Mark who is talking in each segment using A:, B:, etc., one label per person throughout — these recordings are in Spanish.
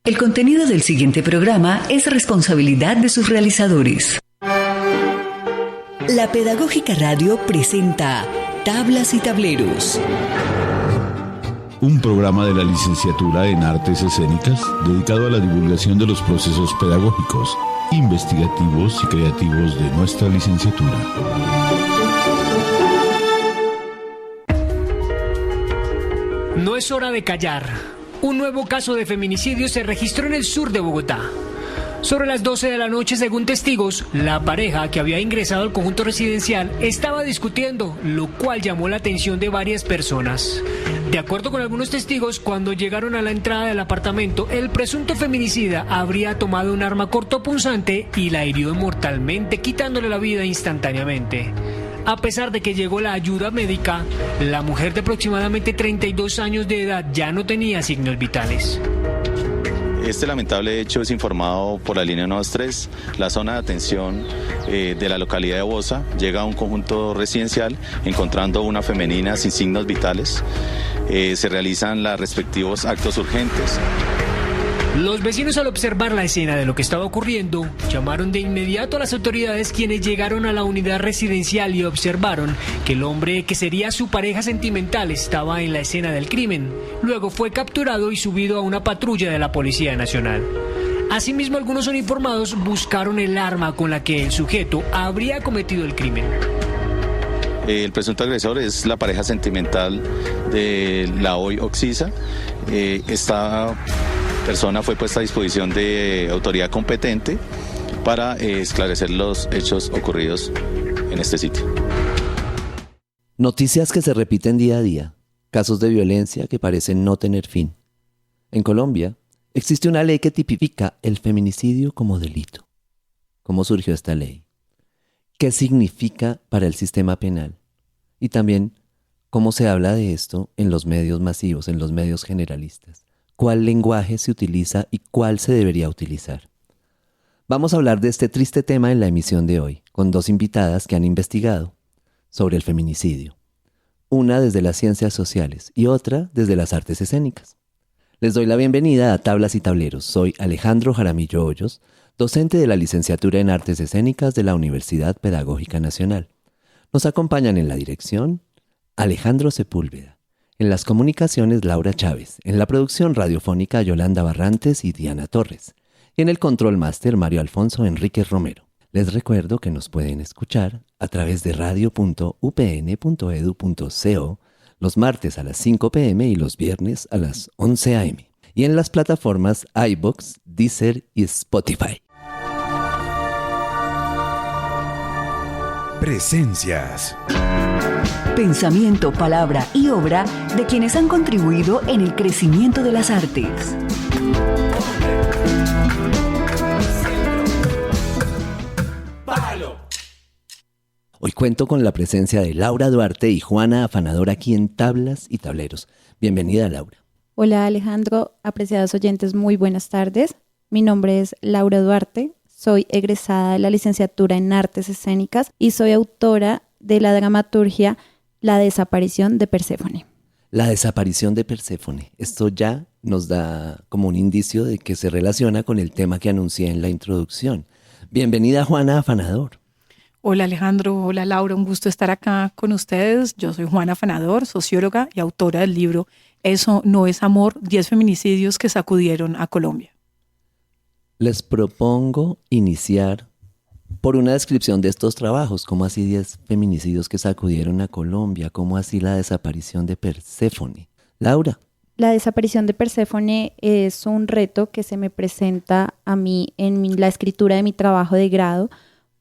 A: El contenido del siguiente programa es responsabilidad de sus realizadores. La Pedagógica Radio presenta Tablas y Tableros.
B: Un programa de la Licenciatura en Artes Escénicas dedicado a la divulgación de los procesos pedagógicos, investigativos y creativos de nuestra licenciatura.
C: No es hora de callar. Un nuevo caso de feminicidio se registró en el sur de Bogotá. Sobre las 12 de la noche, según testigos, la pareja que había ingresado al conjunto residencial estaba discutiendo, lo cual llamó la atención de varias personas. De acuerdo con algunos testigos, cuando llegaron a la entrada del apartamento, el presunto feminicida habría tomado un arma cortopunzante y la hirió mortalmente, quitándole la vida instantáneamente. A pesar de que llegó la ayuda médica, la mujer de aproximadamente 32 años de edad ya no tenía signos vitales.
D: Este lamentable hecho es informado por la línea 123, la zona de atención de la localidad de Bosa. Llega a un conjunto residencial encontrando una femenina sin signos vitales. Se realizan los respectivos actos urgentes.
C: Los vecinos, al observar la escena de lo que estaba ocurriendo, llamaron de inmediato a las autoridades, quienes llegaron a la unidad residencial y observaron que el hombre que sería su pareja sentimental estaba en la escena del crimen. Luego fue capturado y subido a una patrulla de la Policía Nacional. Asimismo, algunos uniformados buscaron el arma con la que el sujeto habría cometido el crimen.
D: El presunto agresor es la pareja sentimental de la hoy Oxisa. Esta persona fue puesta a disposición de autoridad competente para esclarecer los hechos ocurridos en este sitio.
E: Noticias que se repiten día a día, casos de violencia que parecen no tener fin. En Colombia existe una ley que tipifica el feminicidio como delito. ¿Cómo surgió esta ley? ¿Qué significa para el sistema penal? Y también, ¿cómo se habla de esto en los medios masivos, en los medios generalistas? ¿Cuál lenguaje se utiliza y cuál se debería utilizar? Vamos a hablar de este triste tema en la emisión de hoy, con dos invitadas que han investigado sobre el feminicidio. Una desde las ciencias sociales y otra desde las artes escénicas. Les doy la bienvenida a Tablas y Tableros. Soy Alejandro Jaramillo Hoyos, docente de la licenciatura en Artes Escénicas de la Universidad Pedagógica Nacional. Nos acompañan en la dirección Alejandro Sepúlveda. En las comunicaciones, Laura Chávez. En la producción radiofónica, Yolanda Barrantes y Diana Torres. Y en el control máster, Mario Alfonso Enríquez Romero. Les recuerdo que nos pueden escuchar a través de radio.upn.edu.co los martes a las 5 p.m. y los viernes a las 11 a.m. Y en las plataformas iVoox, Deezer y Spotify.
F: Presencias.
A: Pensamiento, palabra y obra de quienes han contribuido en el crecimiento de las artes.
E: Hoy cuento con la presencia de Laura Duarte y Juana Afanador aquí en Tablas y Tableros. Bienvenida, Laura.
G: Hola, Alejandro. Apreciados oyentes, muy buenas tardes. Mi nombre es Laura Duarte. Soy egresada de la licenciatura en Artes Escénicas y soy autora de la dramaturgia La desaparición de Perséfone.
E: La desaparición de Perséfone. Esto ya nos da como un indicio de que se relaciona con el tema que anuncié en la introducción. Bienvenida, Juana Afanador.
H: Hola, Alejandro. Hola, Laura. Un gusto estar acá con ustedes. Yo soy Juana Afanador, socióloga y autora del libro Eso no es amor, 10 feminicidios que sacudieron a Colombia.
E: Les propongo iniciar por una descripción de estos trabajos. ¿Cómo así 10 feminicidios que sacudieron a Colombia? ¿Cómo así la desaparición de Perséfone? Laura.
G: La desaparición de Perséfone es un reto que se me presenta a mí en la escritura de mi trabajo de grado,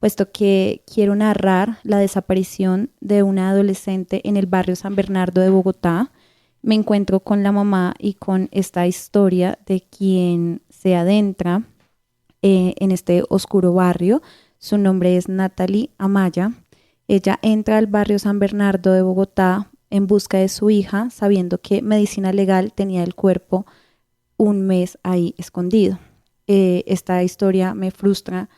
G: puesto que quiero narrar la desaparición de una adolescente en el barrio San Bernardo de Bogotá. Me encuentro con la mamá y con esta historia de quien se adentra en este oscuro barrio. Su nombre es Natalie Amaya. Ella entra al barrio San Bernardo de Bogotá en busca de su hija, sabiendo que Medicina Legal tenía el cuerpo un mes ahí escondido. Esta historia me frustra,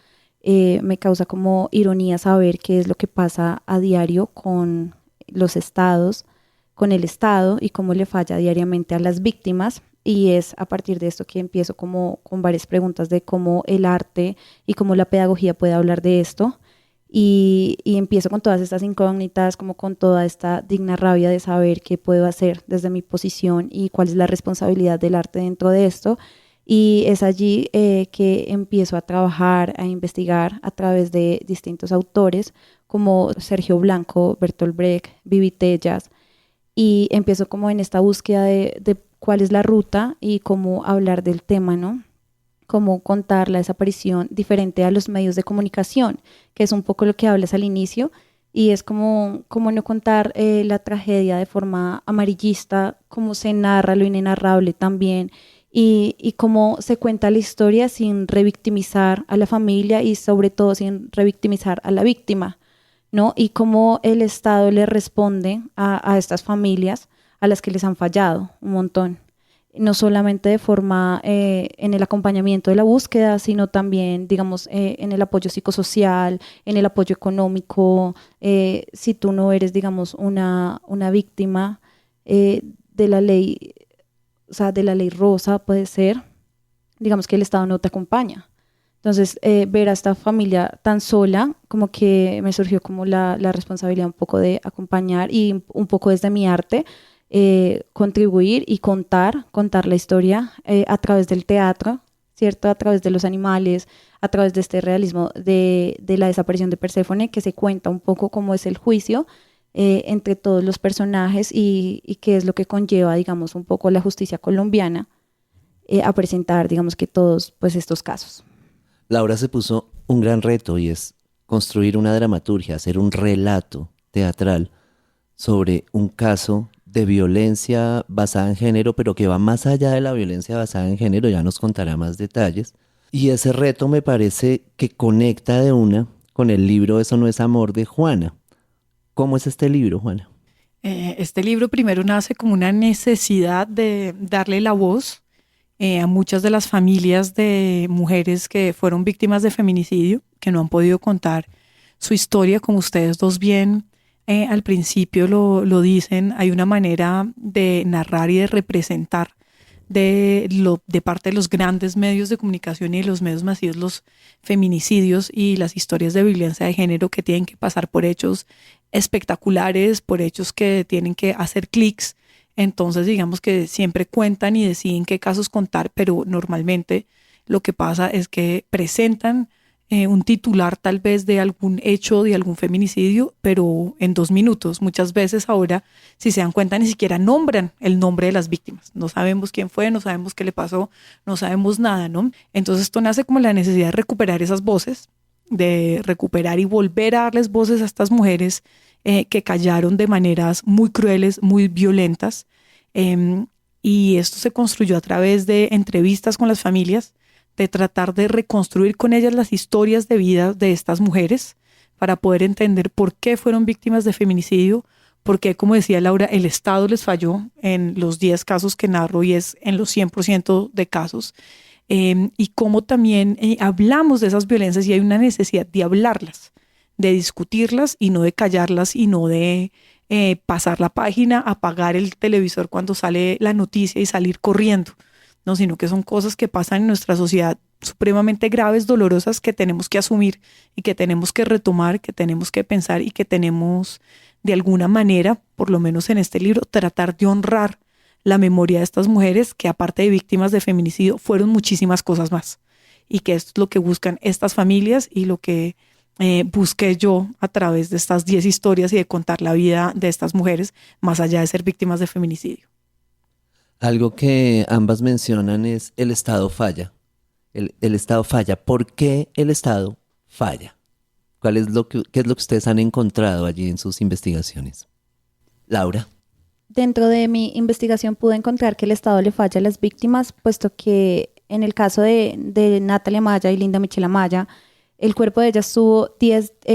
G: me causa como ironía saber qué es lo que pasa a diario con los estados, con el Estado y cómo le falla diariamente a las víctimas. y es a partir de esto que empiezo como con varias preguntas de cómo el arte y cómo la pedagogía puede hablar de esto. Y empiezo con todas estas incógnitas, como con toda esta digna rabia de saber qué puedo hacer desde mi posición y cuál es la responsabilidad del arte dentro de esto. Y es allí que empiezo a trabajar, a investigar a través de distintos autores como Sergio Blanco, Bertolt Brecht, Vivi Tellas, y empiezo como en esta búsqueda de cuál es la ruta y cómo hablar del tema, ¿no? Cómo contar la desaparición diferente a los medios de comunicación, que es un poco lo que hablas al inicio, y es como no contar la tragedia de forma amarillista, cómo se narra lo inenarrable también, y cómo se cuenta la historia sin revictimizar a la familia y sobre todo sin revictimizar a la víctima, ¿no? Y cómo el Estado le responde a estas familias a las que les han fallado un montón. No solamente de forma en el acompañamiento de la búsqueda, sino también, digamos, en el apoyo psicosocial, en el apoyo económico. Si tú no eres, digamos, una víctima de la ley, o sea, de la ley rosa, puede ser, digamos que el Estado no te acompaña. Entonces, ver a esta familia tan sola, como que me surgió como la responsabilidad un poco de acompañar y un poco desde mi arte, contribuir y contar la historia a través del teatro, ¿cierto? A través de los animales, a través de este realismo de la desaparición de Perséfone, que se cuenta un poco cómo es el juicio entre todos los personajes y qué es lo que conlleva, digamos, un poco la justicia colombiana a presentar, digamos, que todos pues estos casos.
E: Laura se puso un gran reto y es construir una dramaturgia, hacer un relato teatral sobre un caso de violencia basada en género, pero que va más allá de la violencia basada en género, ya nos contará más detalles. Y ese reto me parece que conecta de una con el libro Eso no es amor de Juana. ¿Cómo es este libro, Juana?
H: Este libro primero nace como una necesidad de darle la voz a muchas de las familias de mujeres que fueron víctimas de feminicidio, que no han podido contar su historia, como ustedes dos bien al principio lo dicen. Hay una manera de narrar y de representar de parte de los grandes medios de comunicación y de los medios masivos los feminicidios y las historias de violencia de género que tienen que pasar por hechos espectaculares, por hechos que tienen que hacer clics. Entonces digamos que siempre cuentan y deciden qué casos contar, pero normalmente lo que pasa es que presentan un titular tal vez de algún hecho, de algún feminicidio, pero en 2 minutos. Muchas veces ahora, si se dan cuenta, ni siquiera nombran el nombre de las víctimas. No sabemos quién fue, no sabemos qué le pasó, no sabemos nada, ¿no? Entonces esto nace como la necesidad de recuperar esas voces, de recuperar y volver a darles voces a estas mujeres que callaron de maneras muy crueles, muy violentas. Y esto se construyó a través de entrevistas con las familias, de tratar de reconstruir con ellas las historias de vida de estas mujeres para poder entender por qué fueron víctimas de feminicidio, por qué, como decía Laura, el Estado les falló en los 10 casos que narro y es en los 100% de casos, y cómo también hablamos de esas violencias y hay una necesidad de hablarlas, de discutirlas y no de callarlas y no de pasar la página, apagar el televisor cuando sale la noticia y salir corriendo. No, sino que son cosas que pasan en nuestra sociedad supremamente graves, dolorosas, que tenemos que asumir y que tenemos que retomar, que tenemos que pensar y que tenemos de alguna manera, por lo menos en este libro, tratar de honrar la memoria de estas mujeres que aparte de víctimas de feminicidio fueron muchísimas cosas más y que es lo que buscan estas familias y lo que busqué yo a través de estas 10 historias y de contar la vida de estas mujeres más allá de ser víctimas de feminicidio.
E: Algo que ambas mencionan es el Estado falla. El Estado falla. ¿Por qué el Estado falla? ¿Qué es lo que ustedes han encontrado allí en sus investigaciones? Laura.
G: Dentro de mi investigación pude encontrar que el Estado le falla a las víctimas, puesto que en el caso de Natalia Maya y Linda Michela Maya, el cuerpo de ellas estuvo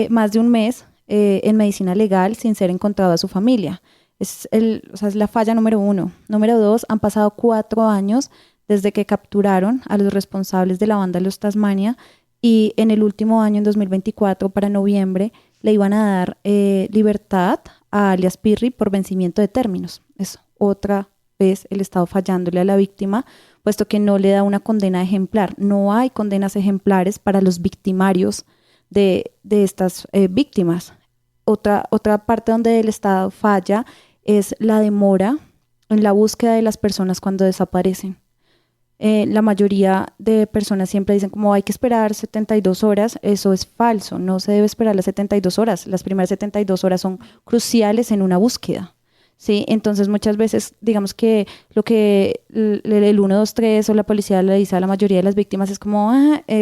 G: más de un mes en medicina legal sin ser encontrado a su familia. Es la falla número 1. Número 2, han pasado 4 años desde que capturaron a los responsables de la banda Los Tasmania y en el último año, en 2024, para noviembre, le iban a dar libertad a alias Pirri por vencimiento de términos. Es otra vez el Estado fallándole a la víctima, puesto que no le da una condena ejemplar. No hay condenas ejemplares para los victimarios de estas víctimas. Otra parte donde el Estado falla es la demora en la búsqueda de las personas cuando desaparecen. La mayoría de personas siempre dicen como hay que esperar 72 horas. Eso es falso, no se debe esperar las 72 horas. Las primeras 72 horas son cruciales en una búsqueda, ¿sí? Entonces muchas veces digamos que lo que el 123 o la policía le dice a la mayoría de las víctimas es como,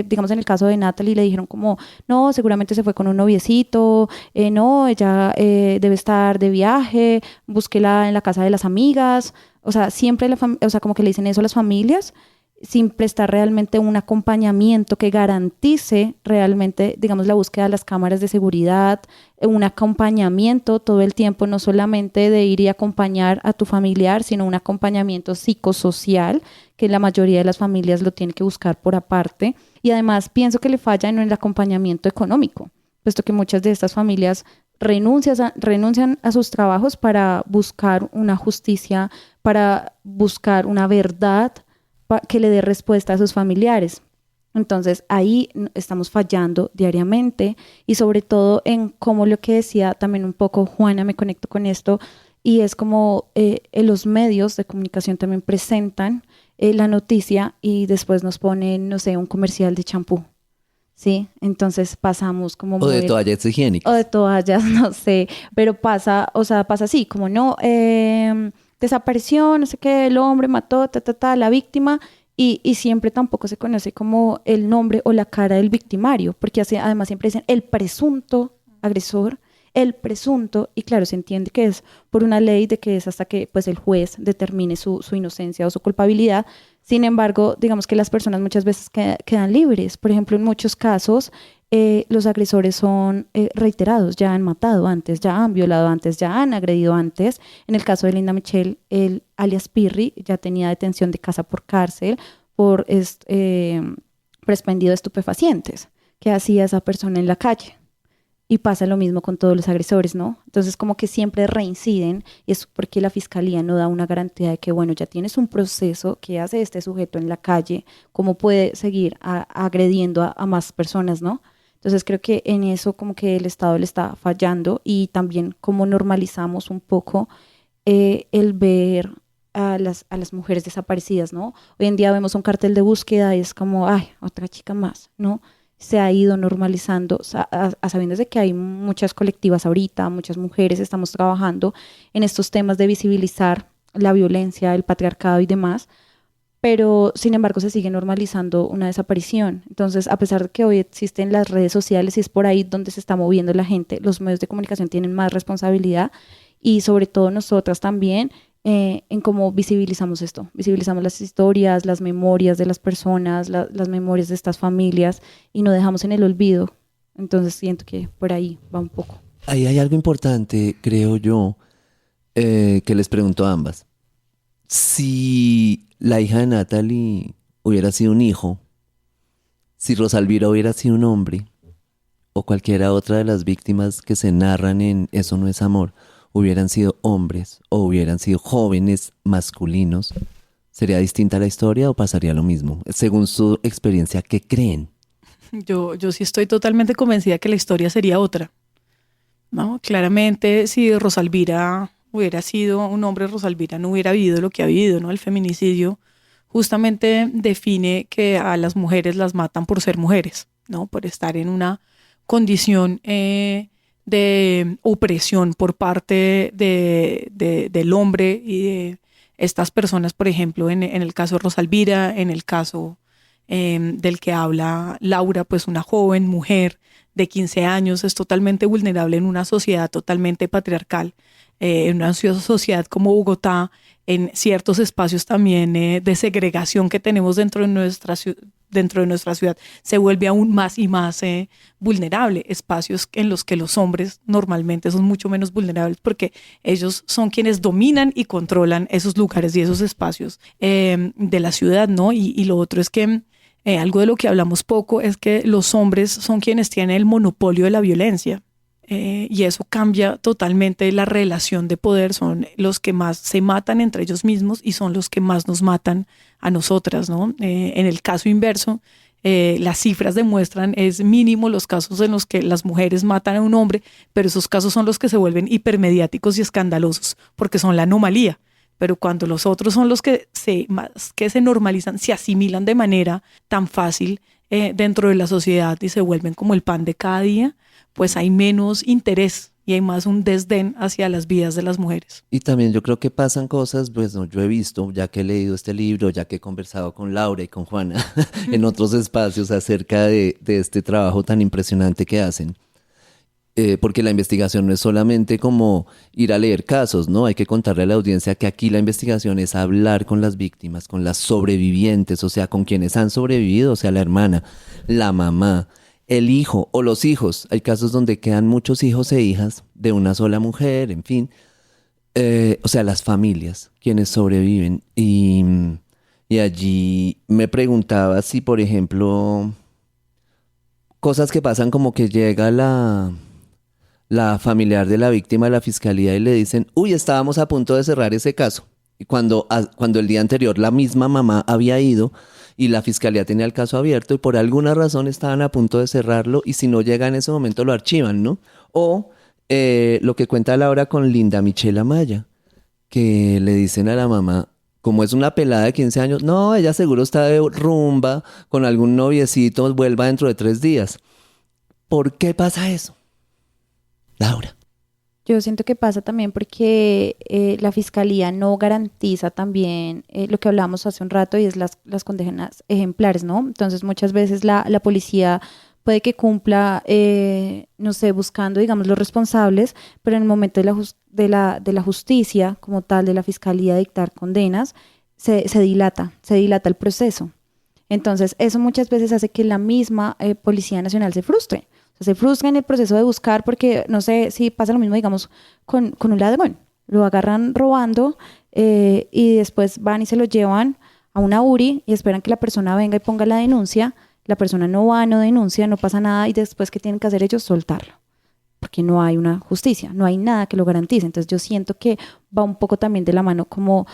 G: digamos en el caso de Natalie le dijeron como, no, seguramente se fue con un noviecito, no, ella debe estar de viaje, búsquela en la casa de las amigas. O sea, siempre como que le dicen eso a las familias sin prestar realmente un acompañamiento que garantice realmente, digamos, la búsqueda de las cámaras de seguridad, un acompañamiento todo el tiempo, no solamente de ir y acompañar a tu familiar, sino un acompañamiento psicosocial, que la mayoría de las familias lo tienen que buscar por aparte. Y además pienso que le falla en el acompañamiento económico, puesto que muchas de estas familias renuncian a sus trabajos para buscar una justicia, para buscar una verdad que le dé respuesta a sus familiares. Entonces ahí estamos fallando diariamente y sobre todo en como lo que decía también un poco Juana, me conecto con esto, y es como los medios de comunicación también presentan la noticia y después nos ponen, no sé, un comercial de champú. Sí, entonces pasamos como...
E: O de toallas higiénicas.
G: O de toallas, no sé, pero pasa así, como no, desapareció, no sé qué, el hombre mató, la víctima, y siempre tampoco se conoce como el nombre o la cara del victimario, porque además siempre dicen el presunto agresor, el presunto, y claro, se entiende que es por una ley de que es hasta que pues el juez determine su inocencia o su culpabilidad. Sin embargo, digamos que las personas muchas veces quedan libres. Por ejemplo, en muchos casos los agresores son reiterados, ya han matado antes, ya han violado antes, ya han agredido antes. En el caso de Linda Michelle, el alias Pirri ya tenía detención de casa por cárcel por expendio de estupefacientes. ¿Qué hacía esa persona en la calle? Y pasa lo mismo con todos los agresores, ¿no? Entonces como que siempre reinciden, y es porque la fiscalía no da una garantía de que, bueno, ya tienes un proceso, ¿qué hace este sujeto en la calle? ¿Cómo puede seguir agrediendo a más personas, ¿no? Entonces creo que en eso como que el Estado le está fallando, y también cómo normalizamos un poco el ver a las mujeres desaparecidas, ¿no? Hoy en día vemos un cartel de búsqueda y es como, ay, otra chica más, ¿no? Se ha ido normalizando, a sabiendas de que hay muchas colectivas ahorita, muchas mujeres estamos trabajando en estos temas de visibilizar la violencia, el patriarcado y demás, pero sin embargo se sigue normalizando una desaparición. Entonces, a pesar de que hoy existen las redes sociales y es por ahí donde se está moviendo la gente, los medios de comunicación tienen más responsabilidad, y sobre todo nosotras también, en cómo visibilizamos esto. Visibilizamos las historias, las memorias de las personas, las memorias de estas familias, y no dejamos en el olvido. Entonces siento que por ahí va un poco.
E: Ahí hay algo importante, creo yo, que les pregunto a ambas. Si la hija de Natalie hubiera sido un hijo, si Rosalvira hubiera sido un hombre, o cualquiera otra de las víctimas que se narran en Eso no es amor, hubieran sido hombres o hubieran sido jóvenes masculinos, ¿sería distinta la historia o pasaría lo mismo? Según su experiencia, ¿qué creen?
H: Yo sí estoy totalmente convencida que la historia sería otra, ¿no? Claramente, si Rosalvira hubiera sido un hombre, Rosalvira no hubiera vivido lo que ha vivido, ¿no? El feminicidio justamente define que a las mujeres las matan por ser mujeres, ¿no? Por estar en una condición de opresión por parte del hombre y de estas personas, por ejemplo, en el caso de Rosalvira, en el caso del que habla Laura, pues una joven mujer de 15 años es totalmente vulnerable en una sociedad totalmente patriarcal, en una sociedad como Bogotá, en ciertos espacios también de segregación que tenemos dentro de nuestra ciudad, se vuelve aún más y más vulnerable, espacios en los que los hombres normalmente son mucho menos vulnerables porque ellos son quienes dominan y controlan esos lugares y esos espacios de la ciudad, ¿no? Y lo otro es que algo de lo que hablamos poco es que los hombres son quienes tienen el monopolio de la violencia. Y eso cambia totalmente la relación de poder. Son los que más se matan entre ellos mismos y son los que más nos matan a nosotras, ¿no? En el caso inverso, las cifras demuestran, es mínimo los casos en los que las mujeres matan a un hombre, pero esos casos son los que se vuelven hipermediáticos y escandalosos porque son la anomalía. Pero cuando los otros son los que se normalizan, se asimilan de manera tan fácil dentro de la sociedad y se vuelven como el pan de cada día, pues hay menos interés y hay más un desdén hacia las vidas de las mujeres.
E: Y también yo creo que pasan cosas, pues no, yo he visto, ya que he leído este libro, ya que he conversado con Laura y con Juana en otros espacios acerca de este trabajo tan impresionante que hacen. Porque la investigación no es solamente como ir a leer casos, ¿no? Hay que contarle a la audiencia que aquí la investigación es hablar con las víctimas, con las sobrevivientes, o sea, con quienes han sobrevivido, o sea, la hermana, la mamá, el hijo o los hijos. Hay casos donde quedan muchos hijos e hijas de una sola mujer, en fin. O sea, las familias, quienes sobreviven. Y allí me preguntaba si, por ejemplo, cosas que pasan como que llega la familiar de la víctima a la fiscalía y le dicen, uy, estábamos a punto de cerrar ese caso. Y cuando el día anterior la misma mamá había ido y la fiscalía tenía el caso abierto y por alguna razón estaban a punto de cerrarlo y si no llega en ese momento lo archivan, ¿no? O lo que cuenta Laura con Linda Michelle Amaya, que le dicen a la mamá, como es una pelada de 15 años, no, ella seguro está de rumba con algún noviecito, vuelva dentro de 3 días. ¿Por qué pasa eso? Laura.
G: Yo siento que pasa también porque la fiscalía no garantiza también lo que hablábamos hace un rato y es las condenas ejemplares, ¿no? Entonces muchas veces la policía puede que cumpla, no sé, buscando, digamos, los responsables, pero en el momento de la justicia como tal, de la fiscalía dictar condenas, se dilata el proceso. Entonces eso muchas veces hace que la misma Policía Nacional se frustre. Se frustra en el proceso de buscar porque, no sé si pasa lo mismo, digamos, con un ladrón. Lo agarran robando y después van y se lo llevan a una URI y esperan que la persona venga y ponga la denuncia. La persona no va, no denuncia, no pasa nada y después, ¿qué tienen que hacer ellos? Soltarlo. Porque no hay una justicia, no hay nada que lo garantice. Entonces yo siento que va un poco también de la mano como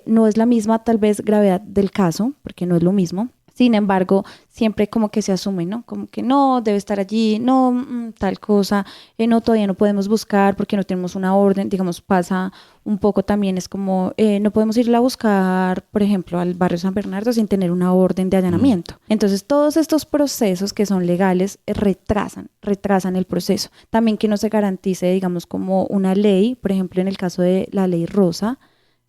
G: no es la misma tal vez gravedad del caso, porque no es lo mismo. Sin embargo, siempre como que se asume, ¿no? Como que no, debe estar allí, no, tal cosa, no, todavía no podemos buscar porque no tenemos una orden, digamos, pasa un poco también, es como, no podemos irla a buscar, por ejemplo, al barrio San Bernardo sin tener una orden de allanamiento. Entonces, todos estos procesos que son legales retrasan el proceso. También que no se garantice, digamos, como una ley, por ejemplo, en el caso de la ley Rosa,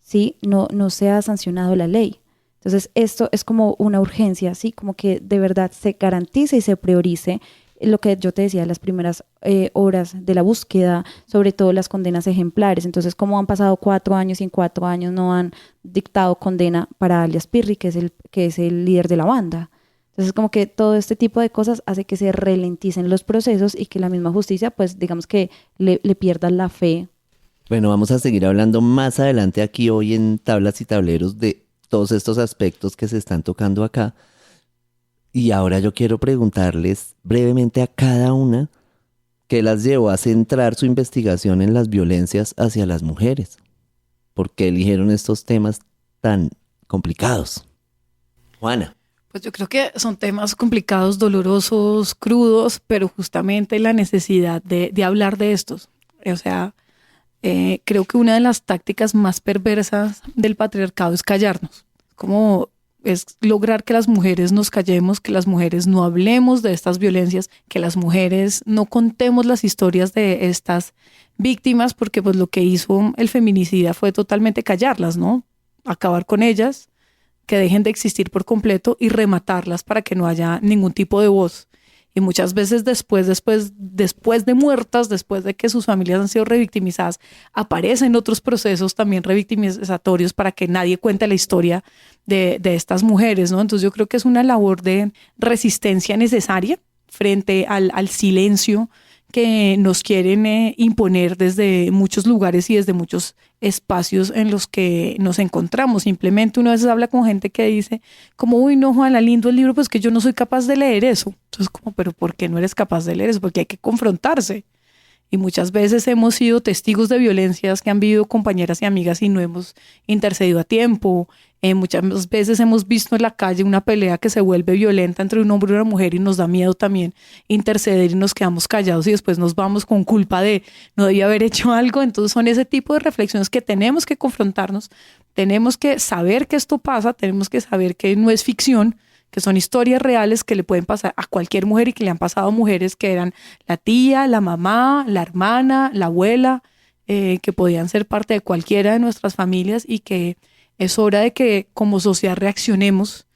G: ¿sí? No se ha sancionado la ley. Entonces, esto es como una urgencia, ¿sí? Como que de verdad se garantice y se priorice lo que yo te decía, las primeras horas de la búsqueda, sobre todo las condenas ejemplares. Entonces, como han pasado 4 años y en 4 años no han dictado condena para alias Pirri, que es el líder de la banda. Entonces, como que todo este tipo de cosas hace que se ralenticen los procesos y que la misma justicia, pues, digamos que le pierda la fe.
E: Bueno, vamos a seguir hablando más adelante aquí hoy en Tablas y Tableros de todos estos aspectos que se están tocando acá. Y ahora yo quiero preguntarles brevemente a cada una qué las llevó a centrar su investigación en las violencias hacia las mujeres. ¿Por qué eligieron estos temas tan complicados? Juana.
H: Pues yo creo que son temas complicados, dolorosos, crudos, pero justamente la necesidad de hablar de estos. O sea, creo que una de las tácticas más perversas del patriarcado es callarnos. Como es lograr que las mujeres nos callemos, que las mujeres no hablemos de estas violencias, que las mujeres no contemos las historias de estas víctimas, porque pues lo que hizo el feminicida fue totalmente callarlas, ¿no? Acabar con ellas, que dejen de existir por completo y rematarlas para que no haya ningún tipo de voz. Y muchas veces después de muertas, después de que sus familias han sido revictimizadas, aparecen otros procesos también revictimizatorios para que nadie cuente la historia de estas mujeres, ¿no? Entonces yo creo que es una labor de resistencia necesaria frente al silencio que nos quieren imponer desde muchos lugares y desde muchos espacios en los que nos encontramos. Simplemente uno a veces habla con gente que dice como, uy, no, Juana, lindo el libro, pues que yo no soy capaz de leer eso. Entonces como, pero ¿por qué no eres capaz de leer eso? Porque hay que confrontarse. Y muchas veces hemos sido testigos de violencias que han vivido compañeras y amigas y no hemos intercedido a tiempo. Muchas veces hemos visto en la calle una pelea que se vuelve violenta entre un hombre y una mujer y nos da miedo también interceder y nos quedamos callados y después nos vamos con culpa de no debía haber hecho algo. Entonces son ese tipo de reflexiones que tenemos que confrontarnos, tenemos que saber que esto pasa, tenemos que saber que no es ficción, que son historias reales que le pueden pasar a cualquier mujer y que le han pasado a mujeres que eran la tía, la mamá, la hermana, la abuela, que podían ser parte de cualquiera de nuestras familias y que es hora de que como sociedad reaccionemos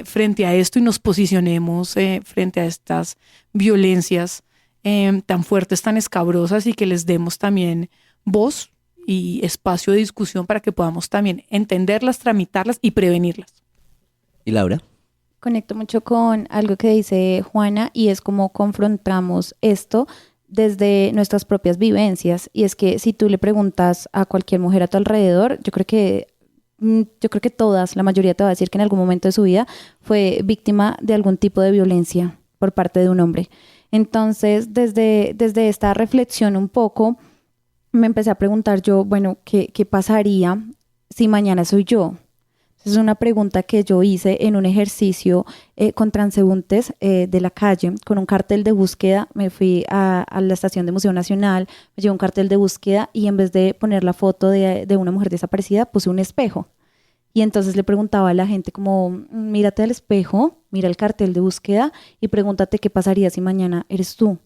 H: frente a esto y nos posicionemos frente a estas violencias tan fuertes, tan escabrosas y que les demos también voz y espacio de discusión para que podamos también entenderlas, tramitarlas y prevenirlas.
E: ¿Y Laura?
G: Conecto mucho con algo que dice Juana y es cómo confrontamos esto desde nuestras propias vivencias. Y es que si tú le preguntas a cualquier mujer a tu alrededor, yo creo que todas, la mayoría te va a decir que en algún momento de su vida fue víctima de algún tipo de violencia por parte de un hombre. Entonces, desde esta reflexión un poco, me empecé a preguntar yo, bueno, ¿qué pasaría si mañana soy yo? Es una pregunta que yo hice en un ejercicio con transeúntes de la calle, con un cartel de búsqueda. Me fui a la estación de Museo Nacional, me llevé un cartel de búsqueda y en vez de poner la foto de una mujer desaparecida, puse un espejo. Y entonces le preguntaba a la gente como, mírate al espejo, mira el cartel de búsqueda y pregúntate qué pasaría si mañana eres tú.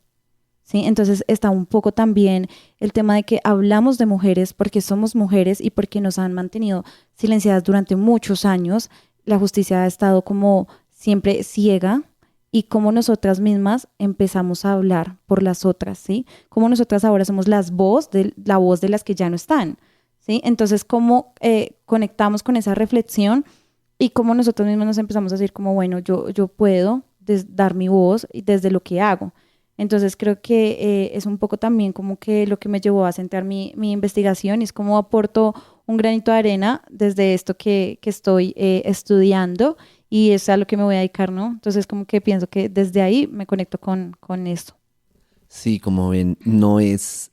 G: ¿Sí? Entonces está un poco también el tema de que hablamos de mujeres porque somos mujeres y porque nos han mantenido silenciadas durante muchos años. La justicia ha estado como siempre ciega y cómo nosotras mismas empezamos a hablar por las otras, ¿sí? Cómo nosotras ahora somos la voz de las que ya no están, ¿sí? Entonces cómo conectamos con esa reflexión y cómo nosotros mismos nos empezamos a decir como bueno, yo puedo dar mi voz desde lo que hago. Entonces creo que es un poco también como que lo que me llevó a centrar mi investigación y es cómo aporto un granito de arena desde esto que estoy estudiando y es a lo que me voy a dedicar, ¿no? Entonces como que pienso que desde ahí me conecto con esto.
E: Sí, como ven, no es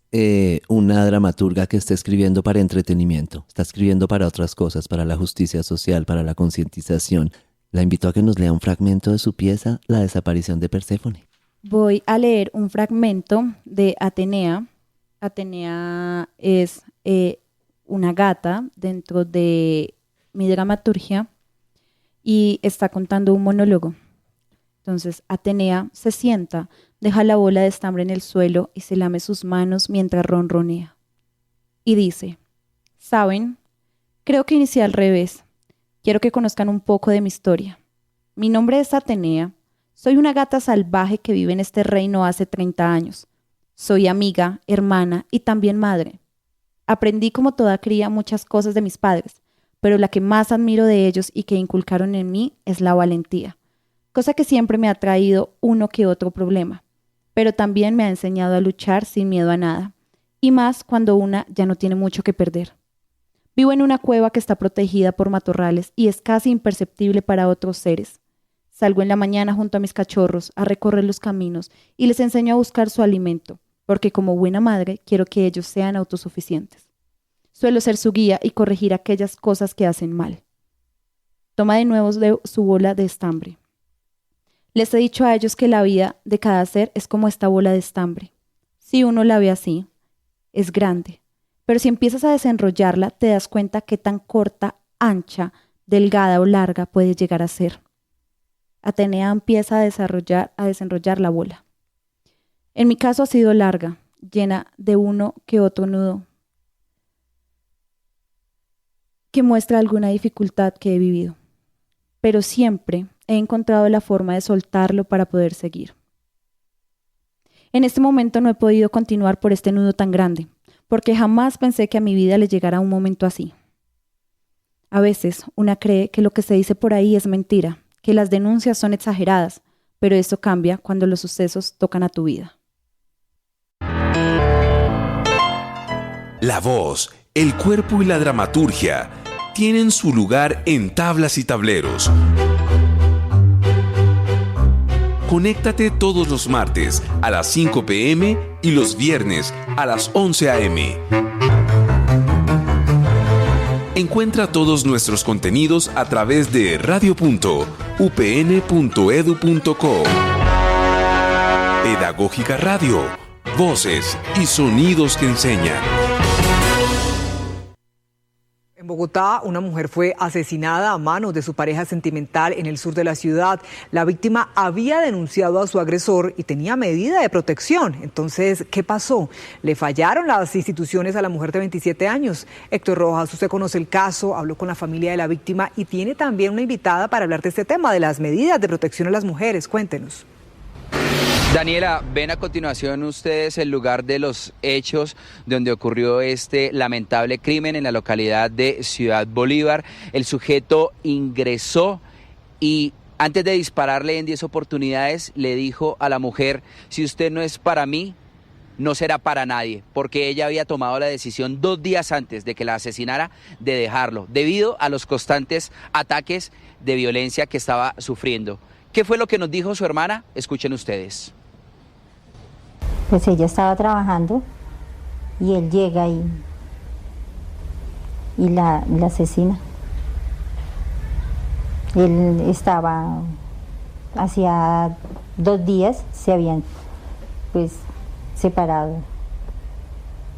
E: una dramaturga que está escribiendo para entretenimiento, está escribiendo para otras cosas, para la justicia social, para la concientización. La invito a que nos lea un fragmento de su pieza, La desaparición de Perséfone.
G: Voy a leer un fragmento de Atenea. Atenea es una gata dentro de mi dramaturgia y está contando un monólogo. Entonces Atenea se sienta, deja la bola de estambre en el suelo y se lame sus manos mientras ronronea. Y dice, ¿saben? Creo que inicié al revés. Quiero que conozcan un poco de mi historia. Mi nombre es Atenea. Soy una gata salvaje que vive en este reino hace 30 años. Soy amiga, hermana y también madre. Aprendí como toda cría muchas cosas de mis padres, pero la que más admiro de ellos y que inculcaron en mí es la valentía, cosa que siempre me ha traído uno que otro problema, pero también me ha enseñado a luchar sin miedo a nada, y más cuando una ya no tiene mucho que perder. Vivo en una cueva que está protegida por matorrales y es casi imperceptible para otros seres. Salgo en la mañana junto a mis cachorros a recorrer los caminos y les enseño a buscar su alimento, porque como buena madre quiero que ellos sean autosuficientes. Suelo ser su guía y corregir aquellas cosas que hacen mal. Toma de nuevo su bola de estambre. Les he dicho a ellos que la vida de cada ser es como esta bola de estambre. Si uno la ve así, es grande, pero si empiezas a desenrollarla te das cuenta qué tan corta, ancha, delgada o larga puede llegar a ser. Atenea empieza a desenrollar la bola. En mi caso ha sido larga, llena de uno que otro nudo, que muestra alguna dificultad que he vivido. Pero siempre he encontrado la forma de soltarlo para poder seguir. En este momento no he podido continuar por este nudo tan grande, porque jamás pensé que a mi vida le llegara un momento así. A veces una cree que lo que se dice por ahí es mentira, que las denuncias son exageradas, pero eso cambia cuando los sucesos tocan a tu vida.
F: La voz, el cuerpo y la dramaturgia tienen su lugar en Tablas y Tableros. Conéctate todos los martes a las 5 p.m. y los viernes a las 11 a.m. Encuentra todos nuestros contenidos a través de radio.upn.edu.co. Pedagógica Radio, voces y sonidos que enseñan.
I: En Bogotá, una mujer fue asesinada a manos de su pareja sentimental en el sur de la ciudad. La víctima había denunciado a su agresor y tenía medida de protección. Entonces, ¿qué pasó? ¿Le fallaron las instituciones a la mujer de 27 años? Héctor Rojas, usted conoce el caso, habló con la familia de la víctima y tiene también una invitada para hablar de este tema, de las medidas de protección a las mujeres. Cuéntenos.
J: Daniela, ven a continuación ustedes el lugar de los hechos donde ocurrió este lamentable crimen en la localidad de Ciudad Bolívar. El sujeto ingresó y antes de dispararle en 10 oportunidades le dijo a la mujer: si usted no es para mí, no será para nadie, porque ella había tomado la decisión 2 días antes de que la asesinara de dejarlo, debido a los constantes ataques de violencia que estaba sufriendo. ¿Qué fue lo que nos dijo su hermana? Escuchen ustedes.
K: Pues ella estaba trabajando y él llega y la asesina. Él estaba, hacía 2 días se habían pues separado,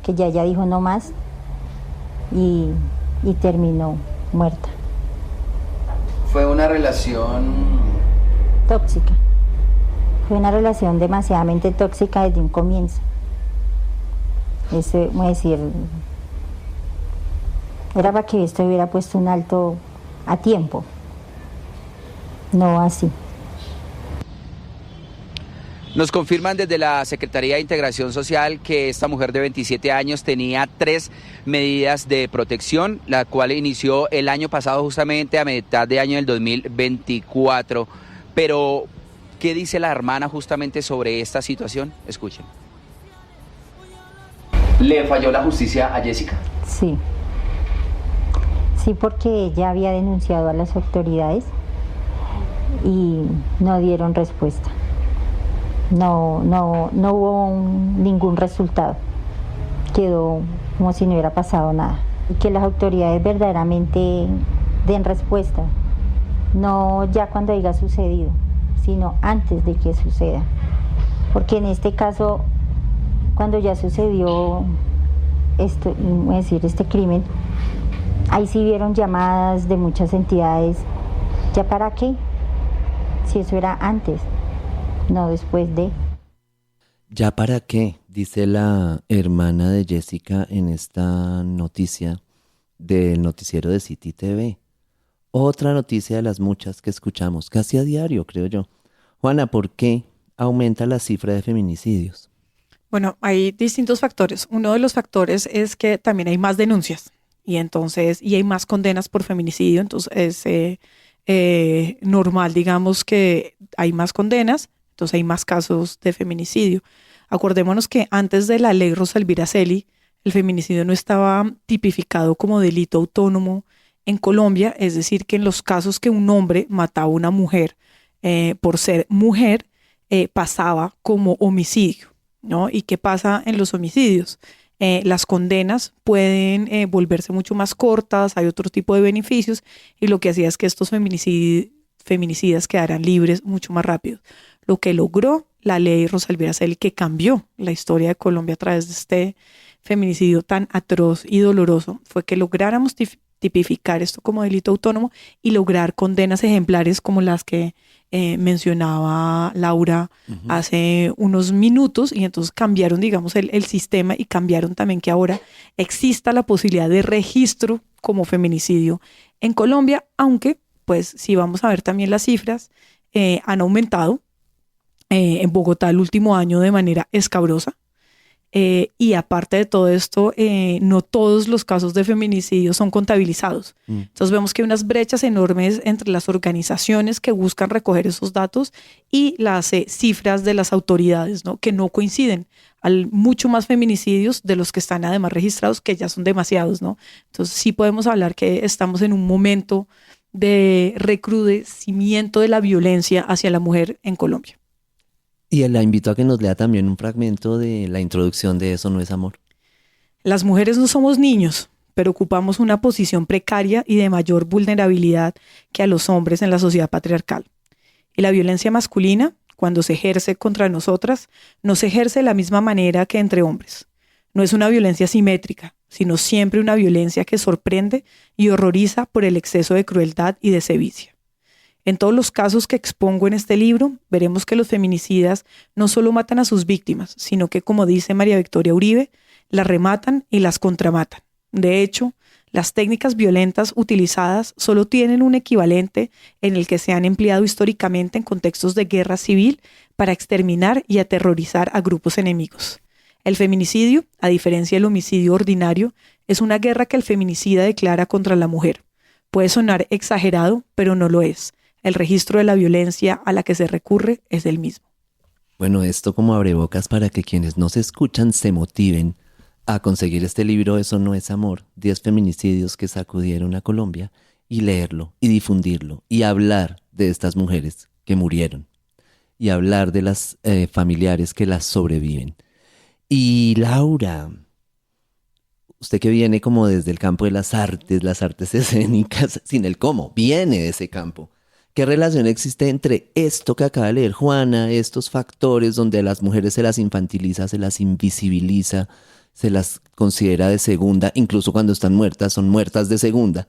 K: que ya ella dijo no más y terminó muerta.
J: Fue una relación
K: tóxica. Fue una relación demasiadamente tóxica desde un comienzo. Voy a decir, era para que esto hubiera puesto un alto a tiempo, no así.
J: Nos confirman desde la Secretaría de Integración Social que esta mujer de 27 años tenía 3 medidas de protección, la cual inició el año pasado justamente a mitad de año del 2024. Pero, ¿qué dice la hermana justamente sobre esta situación? Escuchen. ¿Le falló la justicia a Jessica?
K: Sí. Sí, porque ella había denunciado a las autoridades y no dieron respuesta. No hubo ningún resultado. Quedó como si no hubiera pasado nada. Y que las autoridades verdaderamente den respuesta. No ya cuando haya sucedido, sino antes de que suceda. Porque en este caso, cuando ya sucedió esto, voy a decir, este crimen, ahí sí vieron llamadas de muchas entidades. ¿Ya para qué? Si eso era antes, no después de.
E: ¿Ya para qué? Dice la hermana de Jessica en esta noticia del noticiero de City TV. Otra noticia de las muchas que escuchamos casi a diario, creo yo. Juana, ¿por qué aumenta la cifra de feminicidios?
H: Bueno, hay distintos factores. Uno de los factores es que también hay más denuncias y hay más condenas por feminicidio. Entonces es normal, digamos, que hay más condenas, entonces hay más casos de feminicidio. Acordémonos que antes de la ley Rosa Elvira Celi, el feminicidio no estaba tipificado como delito autónomo en Colombia, es decir, que en los casos que un hombre mataba a una mujer por ser mujer, pasaba como homicidio, ¿no? ¿Y qué pasa en los homicidios? Las condenas pueden volverse mucho más cortas, hay otro tipo de beneficios, y lo que hacía es que estos feminicidas quedaran libres mucho más rápido. Lo que logró la ley Rosa Elvira Celi, que cambió la historia de Colombia a través de este feminicidio tan atroz y doloroso, fue que lográramos tipificar esto como delito autónomo y lograr condenas ejemplares como las que mencionaba Laura hace unos minutos, y entonces cambiaron, digamos, el sistema, y cambiaron también que ahora exista la posibilidad de registro como feminicidio en Colombia, aunque pues si vamos a ver también las cifras, han aumentado en Bogotá el último año de manera escabrosa. Y aparte de todo esto, no todos los casos de feminicidio son contabilizados. Entonces vemos que hay unas brechas enormes entre las organizaciones que buscan recoger esos datos y las cifras de las autoridades, ¿no? Que no coinciden. Hay mucho más feminicidios de los que están además registrados, que ya son demasiados, ¿no? Entonces sí podemos hablar que estamos en un momento de recrudecimiento de la violencia hacia la mujer en Colombia.
E: Y la invito a que nos lea también un fragmento de la introducción de Eso no es amor.
H: Las mujeres no somos niños, pero ocupamos una posición precaria y de mayor vulnerabilidad que a los hombres en la sociedad patriarcal. Y la violencia masculina, cuando se ejerce contra nosotras, no se ejerce de la misma manera que entre hombres. No es una violencia simétrica, sino siempre una violencia que sorprende y horroriza por el exceso de crueldad y de sevicia. En todos los casos que expongo en este libro, veremos que los feminicidas no solo matan a sus víctimas, sino que, como dice María Victoria Uribe, las rematan y las contramatan. De hecho, las técnicas violentas utilizadas solo tienen un equivalente en el que se han empleado históricamente en contextos de guerra civil para exterminar y aterrorizar a grupos enemigos. El feminicidio, a diferencia del homicidio ordinario, es una guerra que el feminicida declara contra la mujer. Puede sonar exagerado, pero no lo es. El registro de la violencia a la que se recurre es el mismo.
E: Bueno, esto como abrebocas para que quienes nos escuchan se motiven a conseguir este libro Eso no es amor, 10 feminicidios que sacudieron a Colombia, y leerlo, y difundirlo, y hablar de estas mujeres que murieron, y hablar de las familiares que las sobreviven. Y Laura, usted que viene como desde el campo de las artes escénicas, sin el cómo, viene de ese campo. ¿Qué relación existe entre esto que acaba de leer Juana, estos factores donde a las mujeres se las infantiliza, se las invisibiliza, se las considera de segunda, incluso cuando están muertas, son muertas de segunda,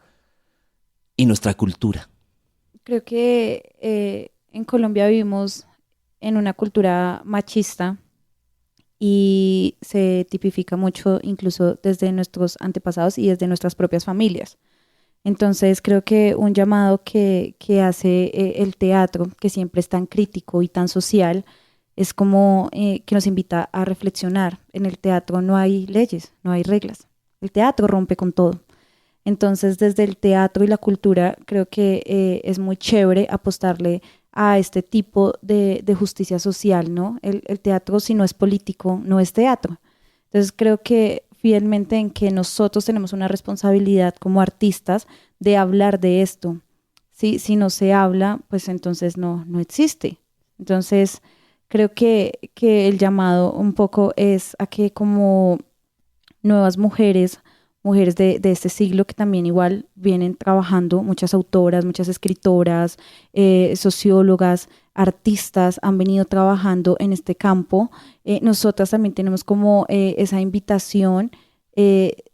E: y nuestra cultura?
G: Creo que en Colombia vivimos en una cultura machista y se tipifica mucho incluso desde nuestros antepasados y desde nuestras propias familias. Entonces creo que un llamado que hace el teatro, que siempre es tan crítico y tan social, es como que nos invita a reflexionar. En el teatro no hay leyes, no hay reglas. El teatro rompe con todo. Entonces desde el teatro y la cultura creo que es muy chévere apostarle a este tipo de justicia social, ¿no? El teatro, si no es político, no es teatro. Entonces creo que fielmente en que nosotros tenemos una responsabilidad como artistas de hablar de esto. Si no se habla, pues entonces no existe. Entonces creo que el llamado un poco es a que como nuevas mujeres de este siglo que también igual vienen trabajando, muchas autoras, muchas escritoras, sociólogas, artistas han venido trabajando en este campo. Nosotras también tenemos como esa invitación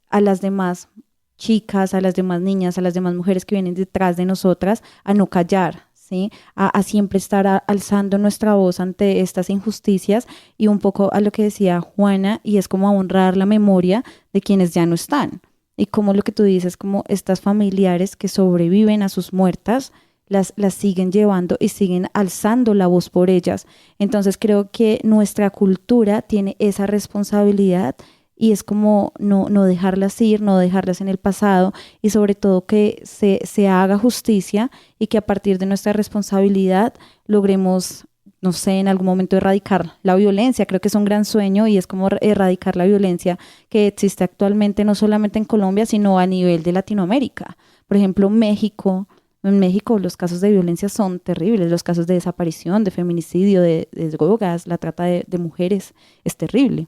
G: a las demás chicas, a las demás niñas, a las demás mujeres que vienen detrás de nosotras a no callar, ¿sí? A siempre estar alzando nuestra voz ante estas injusticias y un poco a lo que decía Juana, y es como a honrar la memoria de quienes ya no están. Y como lo que tú dices, como estas familiares que sobreviven a sus muertas, las siguen llevando y siguen alzando la voz por ellas. Entonces creo que nuestra cultura tiene esa responsabilidad y es como no dejarlas ir, no dejarlas en el pasado, y sobre todo que se haga justicia y que a partir de nuestra responsabilidad logremos, no sé, en algún momento erradicar la violencia. Creo que es un gran sueño y es como erradicar la violencia que existe actualmente no solamente en Colombia, sino a nivel de Latinoamérica. Por ejemplo, en México los casos de violencia son terribles, los casos de desaparición, de feminicidio, de drogas, la trata de mujeres es terrible.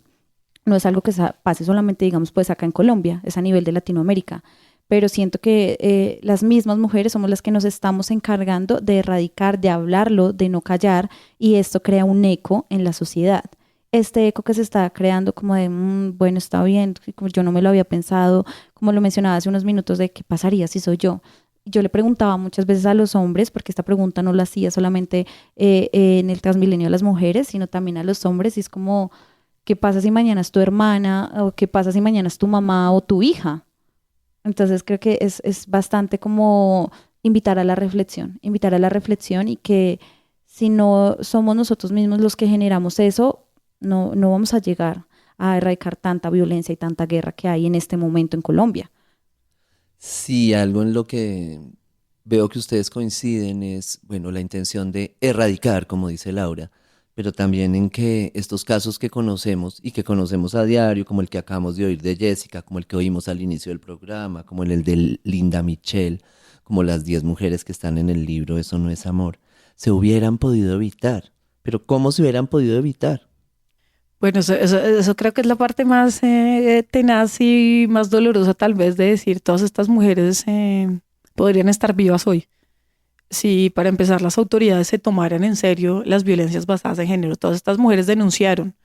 G: No es algo que pase solamente, digamos, pues acá en Colombia, es a nivel de Latinoamérica. Pero siento que las mismas mujeres somos las que nos estamos encargando de erradicar, de hablarlo, de no callar, y esto crea un eco en la sociedad. Este eco que se está creando como de, bueno, está bien, como yo no me lo había pensado, como lo mencionaba hace unos minutos, de qué pasaría si soy yo. Yo le preguntaba muchas veces a los hombres, porque esta pregunta no la hacía solamente en el Transmilenio a las mujeres, sino también a los hombres, y es como, ¿qué pasa si mañana es tu hermana? ¿O qué pasa si mañana es tu mamá o tu hija? Entonces creo que es bastante como invitar a la reflexión y que si no somos nosotros mismos los que generamos eso, no vamos a llegar a erradicar tanta violencia y tanta guerra que hay en este momento en Colombia.
E: Sí, algo en lo que veo que ustedes coinciden es, bueno, la intención de erradicar, como dice Laura, pero también en que estos casos que conocemos y que conocemos a diario, como el que acabamos de oír de Jessica, como el que oímos al inicio del programa, como el de Linda Michelle, como las 10 mujeres que están en el libro Eso no es amor, se hubieran podido evitar pero ¿cómo se hubieran podido evitar?
H: Bueno, eso creo que es la parte más tenaz y más dolorosa tal vez de decir, todas estas mujeres podrían estar vivas hoy. Si para empezar las autoridades se tomaran en serio las violencias basadas en género. Todas estas mujeres denunciaron,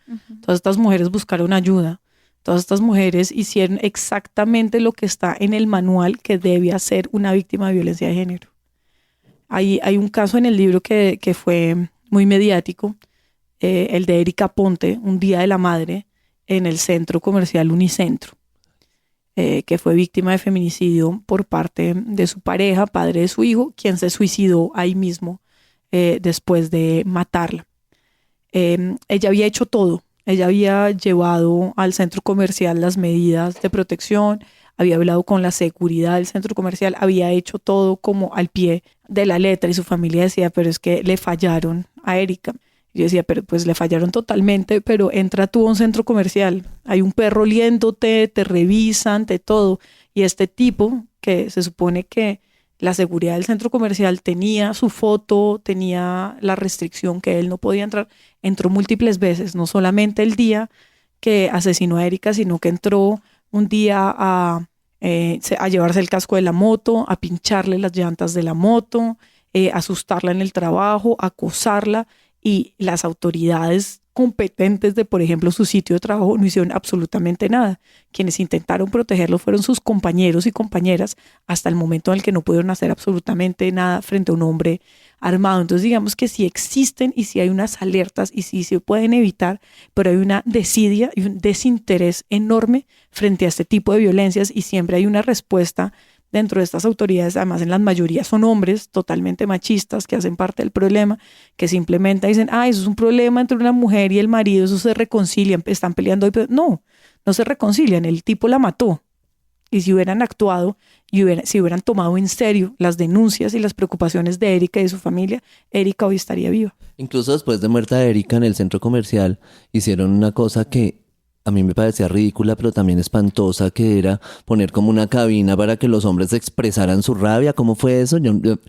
H: todas estas mujeres buscaron ayuda, todas estas mujeres hicieron exactamente lo que está en el manual que debe hacer una víctima de violencia de género. Hay un caso en el libro que fue muy mediático, el de Erika Ponte, un día de la madre, en el centro comercial Unicentro, que fue víctima de feminicidio por parte de su pareja, padre de su hijo, quien se suicidó ahí mismo después de matarla. Ella había hecho todo. Ella había llevado al centro comercial las medidas de protección, había hablado con la seguridad del centro comercial, había hecho todo como al pie de la letra, y su familia decía, pero es que le fallaron a Erika. Yo decía, pero pues le fallaron totalmente, pero entra tú a un centro comercial, hay un perro oliéndote, te revisan, te todo. Y este tipo, que se supone que la seguridad del centro comercial tenía su foto, tenía la restricción que él no podía entrar, entró múltiples veces, no solamente el día que asesinó a Erika, sino que entró un día a llevarse el casco de la moto, a pincharle las llantas de la moto, asustarla en el trabajo, acosarla. Y las autoridades competentes de, por ejemplo, su sitio de trabajo no hicieron absolutamente nada. Quienes intentaron protegerlo fueron sus compañeros y compañeras hasta el momento en el que no pudieron hacer absolutamente nada frente a un hombre armado. Entonces digamos que sí existen y sí hay unas alertas y sí se pueden evitar, pero hay una desidia y un desinterés enorme frente a este tipo de violencias, y siempre hay una respuesta dentro de estas autoridades. Además, en la mayoría son hombres totalmente machistas que hacen parte del problema, que simplemente dicen, eso es un problema entre una mujer y el marido, eso se reconcilian, están peleando hoy. Pero no se reconcilian, el tipo la mató. Y si hubieran actuado y si hubieran tomado en serio las denuncias y las preocupaciones de Erika y de su familia, Erika hoy estaría viva.
E: Incluso después de muerta Erika en el centro comercial, hicieron una cosa que a mí me parecía ridícula, pero también espantosa, que era poner como una cabina para que los hombres expresaran su rabia. ¿Cómo fue eso?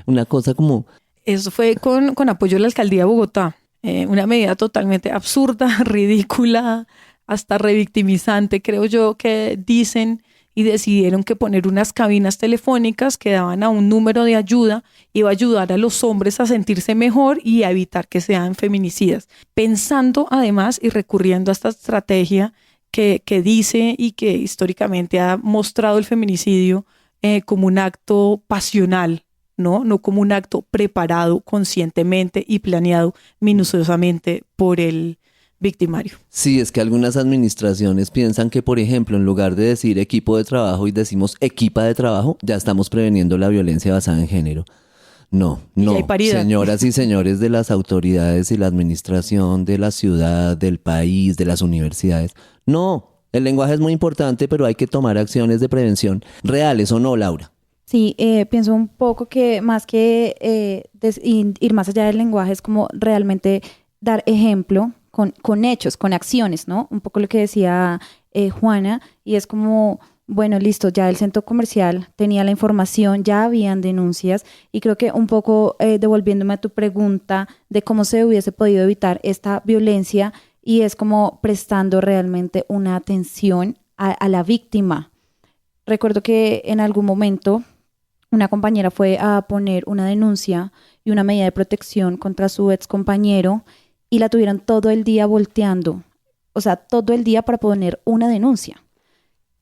E: Una cosa como...
H: Eso fue con apoyo de la alcaldía de Bogotá. Una medida totalmente absurda, ridícula, hasta revictimizante, creo yo, que dicen y decidieron que poner unas cabinas telefónicas que daban a un número de ayuda iba a ayudar a los hombres a sentirse mejor y a evitar que sean feminicidas. Pensando además y recurriendo a esta estrategia que dice y que históricamente ha mostrado el feminicidio como un acto pasional, no como un acto preparado conscientemente y planeado minuciosamente por el victimario.
E: Sí, es que algunas administraciones piensan que, por ejemplo, en lugar de decir equipo de trabajo y decimos equipa de trabajo, ya estamos preveniendo la violencia basada en género. No, señoras y señores de las autoridades y la administración de la ciudad, del país, de las universidades. No, el lenguaje es muy importante, pero hay que tomar acciones de prevención reales, ¿o no, Laura?
G: Sí, pienso un poco que más que ir más allá del lenguaje es como realmente dar ejemplo con hechos, con acciones, ¿no? Un poco lo que decía Juana, y es como... Bueno, listo, ya el centro comercial tenía la información, ya habían denuncias, y creo que un poco devolviéndome a tu pregunta de cómo se hubiese podido evitar esta violencia, y es como prestando realmente una atención a la víctima. Recuerdo que en algún momento una compañera fue a poner una denuncia y una medida de protección contra su ex compañero y la tuvieron todo el día volteando, o sea, todo el día para poner una denuncia.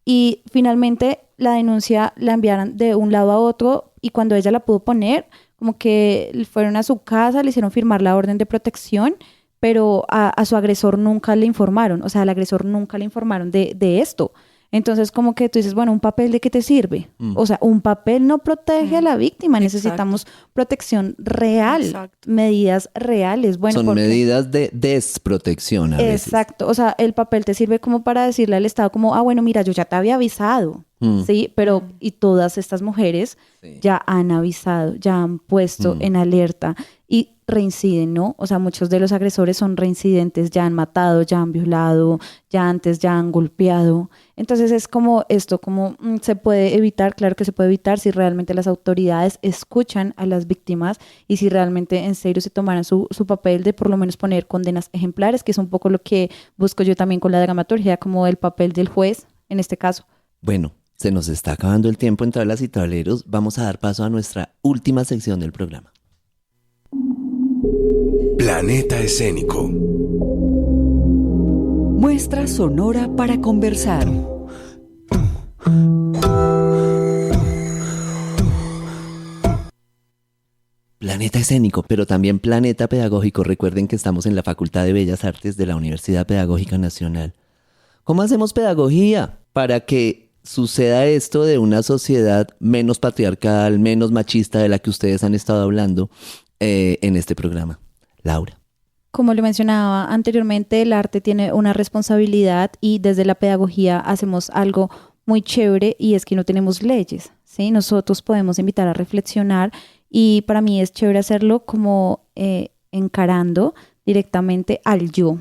G: Y finalmente la denuncia la enviaron de un lado a otro, y cuando ella la pudo poner, como que fueron a su casa, le hicieron firmar la orden de protección, pero a su agresor nunca le informaron, o sea, al agresor nunca le informaron de esto. Entonces como que tú dices, bueno, ¿un papel de qué te sirve? O sea, un papel no protege a la víctima, necesitamos protección real, medidas reales. Bueno,
E: son medidas de desprotección a veces.
G: Exacto, o sea, el papel te sirve como para decirle al Estado como, bueno, mira, yo ya te había avisado, ¿sí? Pero, y todas estas mujeres ya han avisado, ya han puesto en alerta. Y reinciden, ¿no? O sea, muchos de los agresores son reincidentes, ya han matado, ya han violado, ya antes ya han golpeado. Entonces es como esto, como se puede evitar. Claro que se puede evitar si realmente las autoridades escuchan a las víctimas y si realmente en serio se tomaran su papel de por lo menos poner condenas ejemplares, que es un poco lo que busco yo también con la dramaturgia, como el papel del juez en este caso.
E: Bueno, se nos está acabando el tiempo en Tablas y Tableros. Vamos a dar paso a nuestra última sección del programa.
F: Planeta Escénico.
A: Muestra sonora para conversar.
E: Planeta Escénico, pero también Planeta Pedagógico. Recuerden que estamos en la Facultad de Bellas Artes de la Universidad Pedagógica Nacional. ¿Cómo hacemos pedagogía para que suceda esto de una sociedad menos patriarcal, menos machista de la que ustedes han estado hablando en este programa? Laura.
G: Como lo mencionaba anteriormente, el arte tiene una responsabilidad y desde la pedagogía hacemos algo muy chévere y es que no tenemos leyes, ¿sí? Nosotros podemos invitar a reflexionar y para mí es chévere hacerlo como encarando directamente al yo,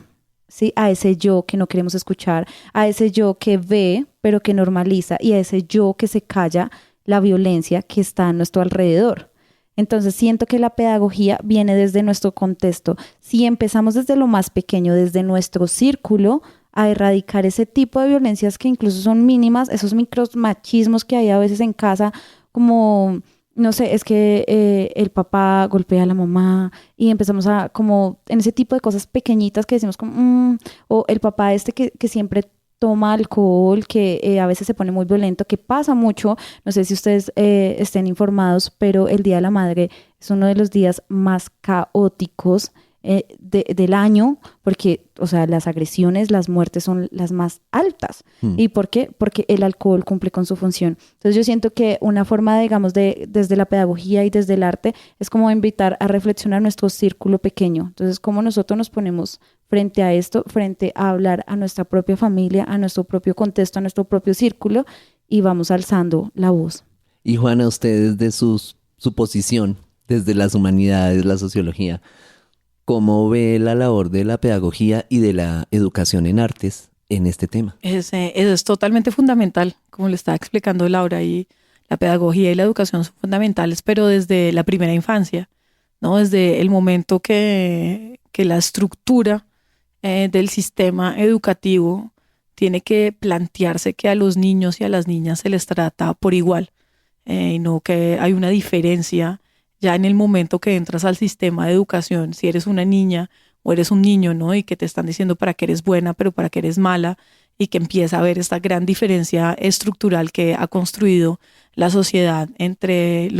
G: ¿sí? A ese yo que no queremos escuchar, a ese yo que ve pero que normaliza y a ese yo que se calla la violencia que está a nuestro alrededor. Entonces siento que la pedagogía viene desde nuestro contexto. Si empezamos desde lo más pequeño, desde nuestro círculo, a erradicar ese tipo de violencias que incluso son mínimas, esos micromachismos que hay a veces en casa, como, no sé, es que el papá golpea a la mamá y empezamos a como en ese tipo de cosas pequeñitas que decimos como, o el papá que siempre toma alcohol, que a veces se pone muy violento, que pasa mucho. No sé si ustedes estén informados, pero el Día de la Madre es uno de los días más caóticos del año, porque, o sea, las agresiones, las muertes son las más altas. ¿Y por qué? Porque el alcohol cumple con su función. Entonces yo siento que una forma, digamos, desde la pedagogía y desde el arte, es como invitar a reflexionar nuestro círculo pequeño. Entonces, cómo nosotros nos ponemos frente a esto, frente a hablar a nuestra propia familia, a nuestro propio contexto, a nuestro propio círculo, y vamos alzando la voz.
E: Y Juana, ustedes de su posición desde las humanidades, la sociología, ¿cómo ve la labor de la pedagogía y de la educación en artes en este tema?
H: Es totalmente fundamental, como le estaba explicando Laura, y la pedagogía y la educación son fundamentales, pero desde la primera infancia, ¿no? Desde el momento que la estructura del sistema educativo tiene que plantearse que a los niños y a las niñas se les trata por igual, y no que hay una diferencia ya en el momento que entras al sistema de educación, si eres una niña o eres un niño, ¿no? Y que te están diciendo para qué eres buena, pero para qué eres mala, y que empieza a haber esta gran diferencia estructural que ha construido la sociedad entre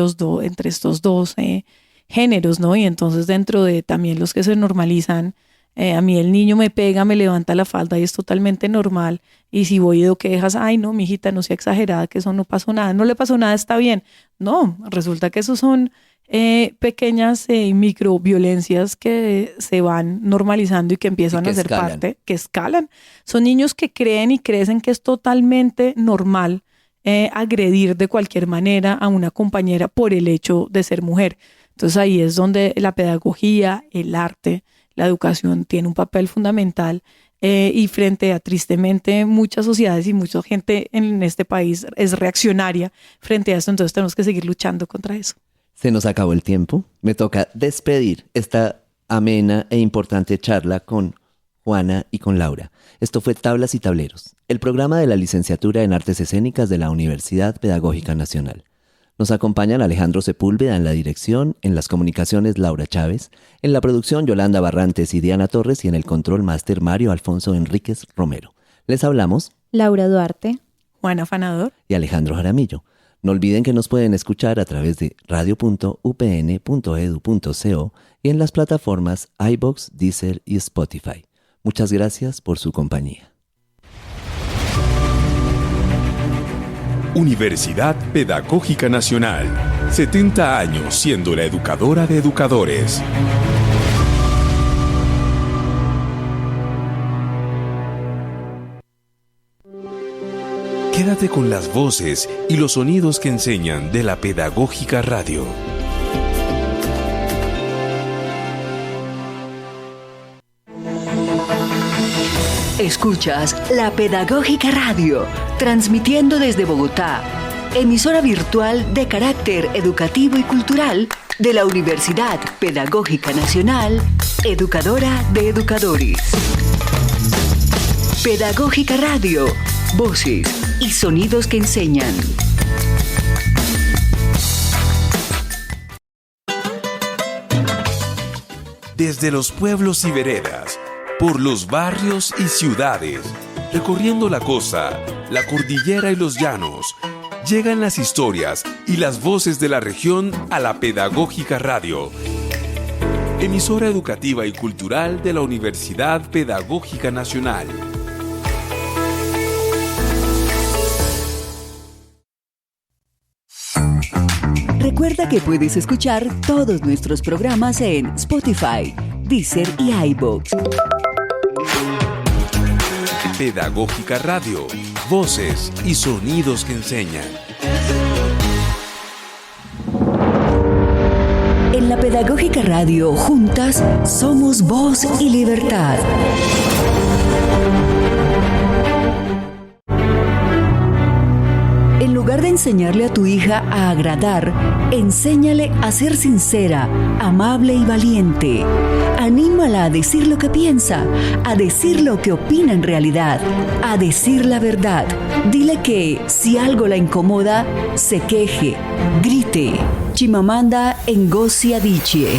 H: estos dos géneros, ¿no? Y entonces dentro de también los que se normalizan, a mí el niño me pega, me levanta la falda y es totalmente normal, y si voy y doy quejas, ay no, mijita, no sea exagerada, que eso no pasó nada, no le pasó nada, está bien. No, resulta que esos son pequeñas microviolencias que se van normalizando y que empiezan a ser parte, que escalan. Son niños que creen y crecen que es totalmente normal agredir de cualquier manera a una compañera por el hecho de ser mujer. Entonces ahí es donde la pedagogía, el arte, la educación tiene un papel fundamental, y frente a, tristemente, muchas sociedades y mucha gente en este país es reaccionaria frente a esto, entonces tenemos que seguir luchando contra eso.
E: Se nos acabó el tiempo. Me toca despedir esta amena e importante charla con Juana y con Laura. Esto fue Tablas y Tableros, el programa de la Licenciatura en Artes Escénicas de la Universidad Pedagógica Nacional. Nos acompañan Alejandro Sepúlveda en la dirección, en las comunicaciones Laura Chávez, en la producción Yolanda Barrantes y Diana Torres y en el control máster Mario Alfonso Enríquez Romero. Les hablamos
G: Laura Duarte,
H: Juana Fanador
E: y Alejandro Jaramillo. No olviden que nos pueden escuchar a través de radio.upn.edu.co y en las plataformas iVoox, Deezer y Spotify. Muchas gracias por su compañía.
F: Universidad Pedagógica Nacional. 70 años siendo la educadora de educadores. Quédate con las voces y los sonidos que enseñan de la Pedagógica Radio.
A: Escuchas La Pedagógica Radio, transmitiendo desde Bogotá, emisora virtual de carácter educativo y cultural de la Universidad Pedagógica Nacional, educadora de educadores. Pedagógica Radio, voces y sonidos que enseñan.
F: Desde los pueblos y veredas, por los barrios y ciudades, recorriendo la costa, la cordillera y los llanos, llegan las historias y las voces de la región a la Pedagógica Radio, emisora educativa y cultural de la Universidad Pedagógica Nacional.
A: Recuerda que puedes escuchar todos nuestros programas en Spotify, Deezer y iVoox.
F: Pedagógica Radio, voces y sonidos que enseñan.
A: En la Pedagógica Radio, juntas, somos voz y libertad. En lugar de enseñarle a tu hija a agradar, enséñale a ser sincera, amable y valiente. Anímala a decir lo que piensa, a decir lo que opina en realidad, a decir la verdad. Dile que, si algo la incomoda, se queje, grite. Chimamanda Ngozi Adichie.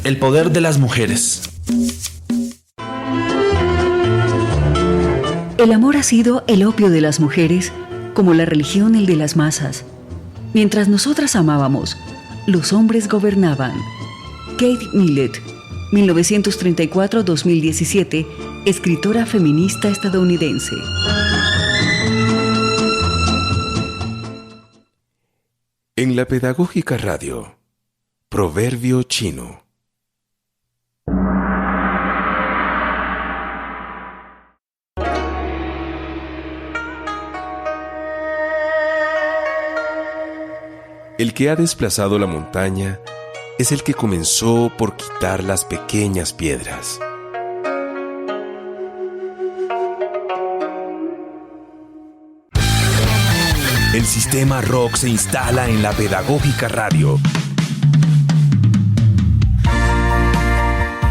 L: El poder de las mujeres.
A: El amor ha sido el opio de las mujeres, como la religión el de las masas. Mientras nosotras amábamos, los hombres gobernaban. Kate Millett, 1934-2017, escritora feminista estadounidense.
F: En la Pedagógica Radio, proverbio chino. El que ha desplazado la montaña es el que comenzó por quitar las pequeñas piedras. El sistema rock se instala en la Pedagógica Radio.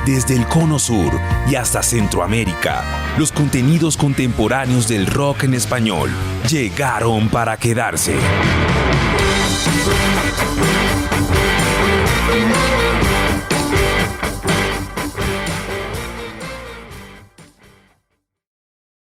F: Desde el Cono Sur y hasta Centroamérica, los contenidos contemporáneos del rock en español llegaron para quedarse.